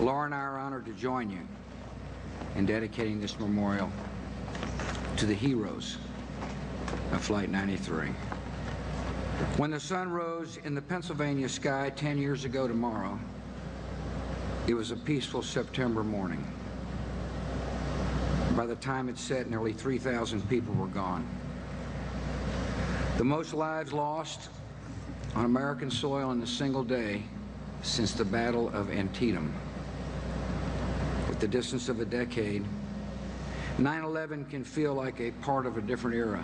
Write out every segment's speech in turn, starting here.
Laura and I are honored to join you in dedicating this memorial to the heroes of Flight 93. When the sun rose in the Pennsylvania sky 10 years ago tomorrow, it was a peaceful September morning. By the time it set, nearly 3,000 people were gone. The most lives lost on American soil in a single day since the Battle of Antietam. With the distance of a decade, 9/11 can feel like a part of a different era.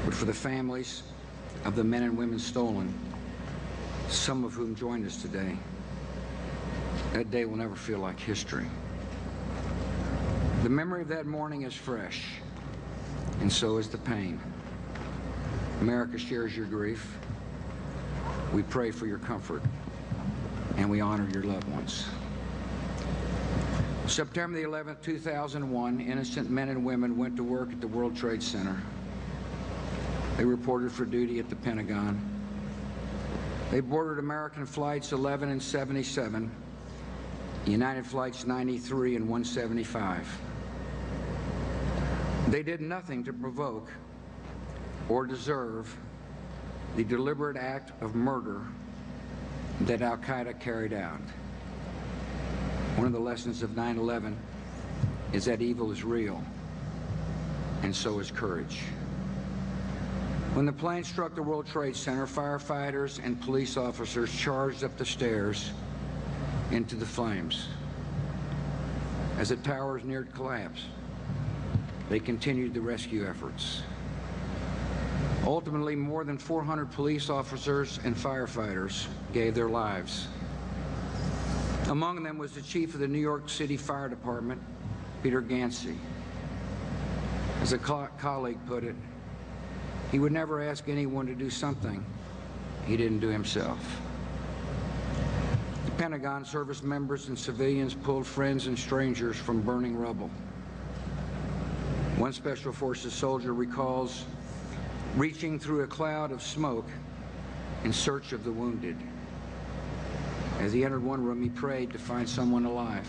But for the families of the men and women stolen, some of whom joined us today, that day will never feel like history. The memory of that morning is fresh, and so is the pain. America shares your grief. We pray for your comfort, and we honor your loved ones. September the 11th, 2001, innocent men and women went to work at the World Trade Center. They reported for duty at the Pentagon. They boarded American flights 11 and 77, United flights 93 and 175. They did nothing to provoke or deserve the deliberate act of murder that Al-Qaeda carried out. One of the lessons of 9/11 is that evil is real, and so is courage. When the plane struck the World Trade Center, firefighters and police officers charged up the stairs into the flames. As the towers neared collapse, they continued the rescue efforts. Ultimately, more than 400 police officers and firefighters gave their lives. Among them was the chief of the New York City Fire Department, Peter Gansey. As a colleague put it, he would never ask anyone to do something he didn't do himself. The Pentagon service members and civilians pulled friends and strangers from burning rubble. One Special Forces soldier recalls reaching through a cloud of smoke in search of the wounded. As he entered one room, he prayed to find someone alive.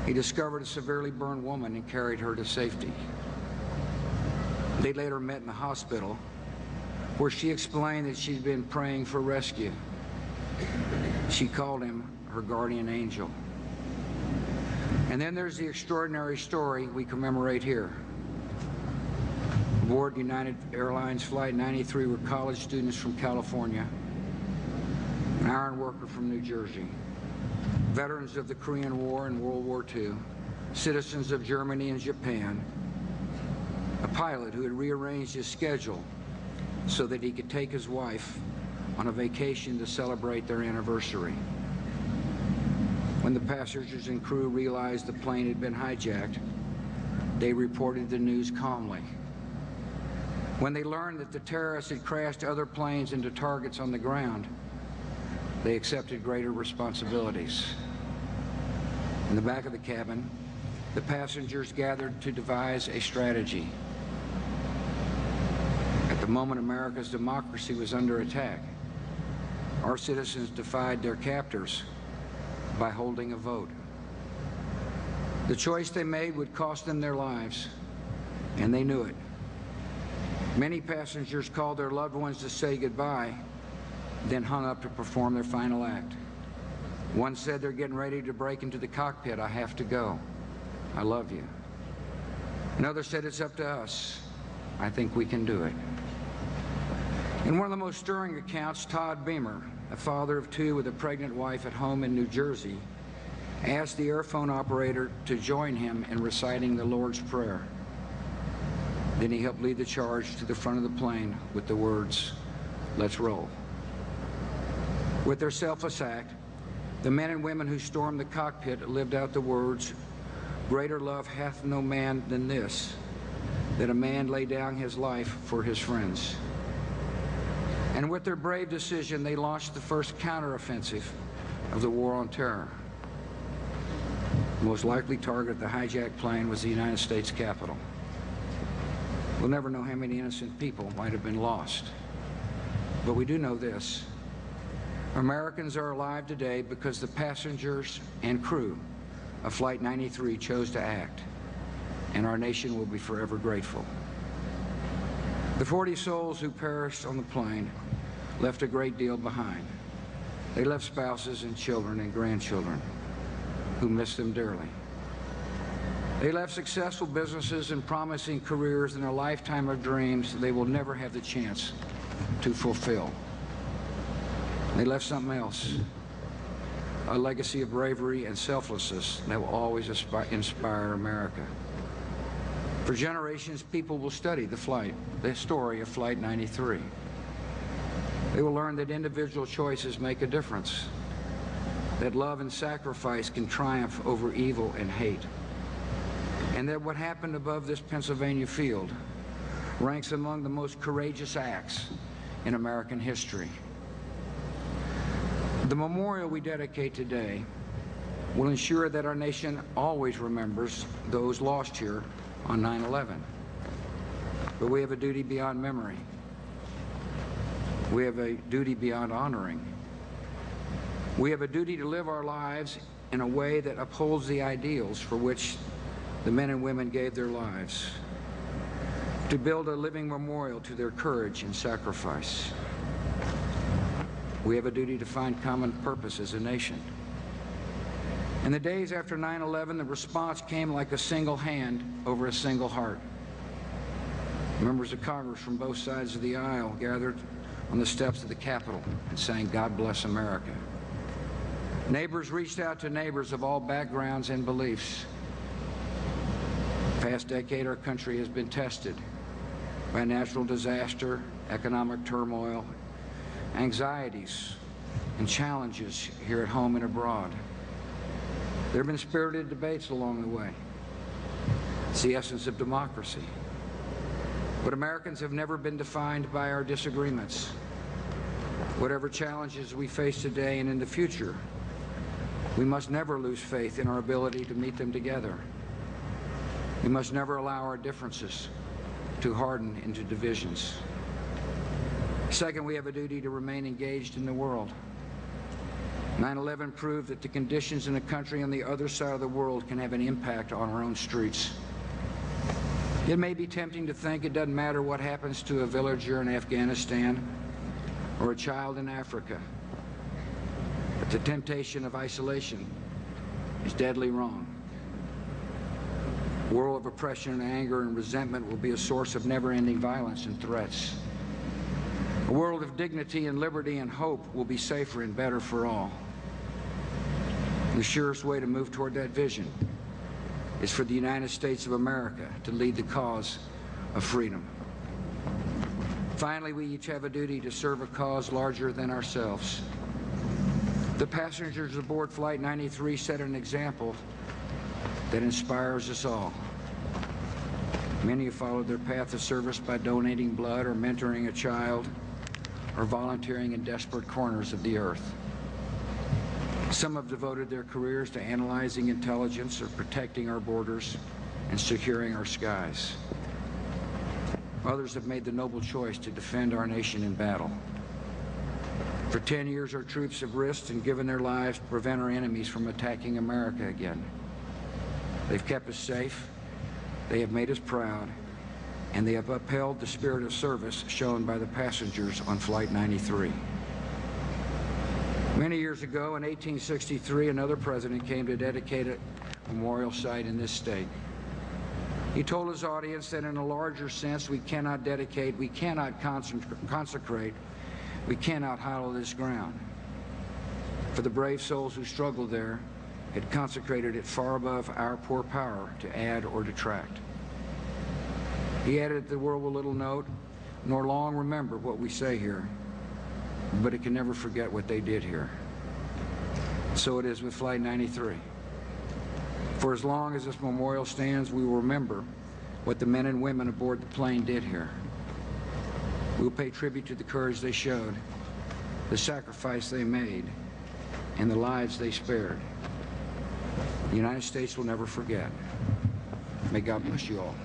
He discovered a severely burned woman and carried her to safety. They later met in the hospital, where she explained that she'd been praying for rescue. She called him her guardian angel. And then there's the extraordinary story we commemorate here. Aboard United Airlines Flight 93 were college students from California, an iron worker from New Jersey, veterans of the Korean War and World War II, citizens of Germany and Japan, a pilot who had rearranged his schedule so that he could take his wife on a vacation to celebrate their anniversary. When the passengers and crew realized the plane had been hijacked, they reported the news calmly. When they learned that the terrorists had crashed other planes into targets on the ground, they accepted greater responsibilities. In the back of the cabin, the passengers gathered to devise a strategy. At the moment America's democracy was under attack, our citizens defied their captors by holding a vote. The choice they made would cost them their lives, and they knew it. Many passengers called their loved ones to say goodbye, then hung up to perform their final act. One said, "They're getting ready to break into the cockpit. I have to go. I love you." Another said, "It's up to us. I think we can do it." In one of the most stirring accounts, Todd Beamer, a father of two with a pregnant wife at home in New Jersey, asked the airphone operator to join him in reciting the Lord's Prayer. Then he helped lead the charge to the front of the plane with the words, "Let's roll." With their selfless act, the men and women who stormed the cockpit lived out the words, "Greater love hath no man than this, that a man lay down his life for his friends." And with their brave decision, they launched the first counteroffensive of the war on terror. The most likely target of the hijacked plane was the United States Capitol. We'll never know how many innocent people might have been lost. But we do know this. Americans are alive today because the passengers and crew of Flight 93 chose to act, and our nation will be forever grateful. The 40 souls who perished on the plane left a great deal behind. They left spouses and children and grandchildren who miss them dearly. They left successful businesses and promising careers and a lifetime of dreams they will never have the chance to fulfill. They left something else, a legacy of bravery and selflessness that will always inspire America. For generations, people will study the story of Flight 93. They will learn that individual choices make a difference, that love and sacrifice can triumph over evil and hate, and that what happened above this Pennsylvania field ranks among the most courageous acts in American history. The memorial we dedicate today will ensure that our nation always remembers those lost here on 9/11. But we have a duty beyond memory. We have a duty beyond honoring. We have a duty to live our lives in a way that upholds the ideals for which the men and women gave their lives, to build a living memorial to their courage and sacrifice. We have a duty to find common purpose as a nation. In the days after 9/11, the response came like a single hand over a single heart. Members of Congress from both sides of the aisle gathered on the steps of the Capitol and sang "God Bless America." Neighbors reached out to neighbors of all backgrounds and beliefs. The past decade, our country has been tested by natural disaster, economic turmoil, anxieties, and challenges here at home and abroad. There have been spirited debates along the way. It's the essence of democracy. But Americans have never been defined by our disagreements. Whatever challenges we face today and in the future, we must never lose faith in our ability to meet them together. We must never allow our differences to harden into divisions. Second, we have a duty to remain engaged in the world. 9/11 proved that the conditions in a country on the other side of the world can have an impact on our own streets. It may be tempting to think it doesn't matter what happens to a villager in Afghanistan or a child in Africa, but the temptation of isolation is deadly wrong. A world of oppression and anger and resentment will be a source of never-ending violence and threats. A world of dignity and liberty and hope will be safer and better for all. The surest way to move toward that vision is for the United States of America to lead the cause of freedom. Finally, we each have a duty to serve a cause larger than ourselves. The passengers aboard Flight 93 set an example that inspires us all. Many have followed their path of service by donating blood or mentoring a child or volunteering in desperate corners of the earth. Some have devoted their careers to analyzing intelligence or protecting our borders and securing our skies. Others have made the noble choice to defend our nation in battle. For 10 years, our troops have risked and given their lives to prevent our enemies from attacking America again. They've kept us safe, they have made us proud, and they have upheld the spirit of service shown by the passengers on Flight 93. Many years ago, in 1863, another president came to dedicate a memorial site in this state. He told his audience that in a larger sense, we cannot dedicate, we cannot consecrate, we cannot hallow this ground. For the brave souls who struggled there had consecrated it far above our poor power to add or detract. He added that the world will little note nor long remember what we say here, but it can never forget what they did here. So it is with Flight 93. For as long as this memorial stands, we will remember what the men and women aboard the plane did here. We will pay tribute to the courage they showed, the sacrifice they made, and the lives they spared. The United States will never forget. May God bless you all.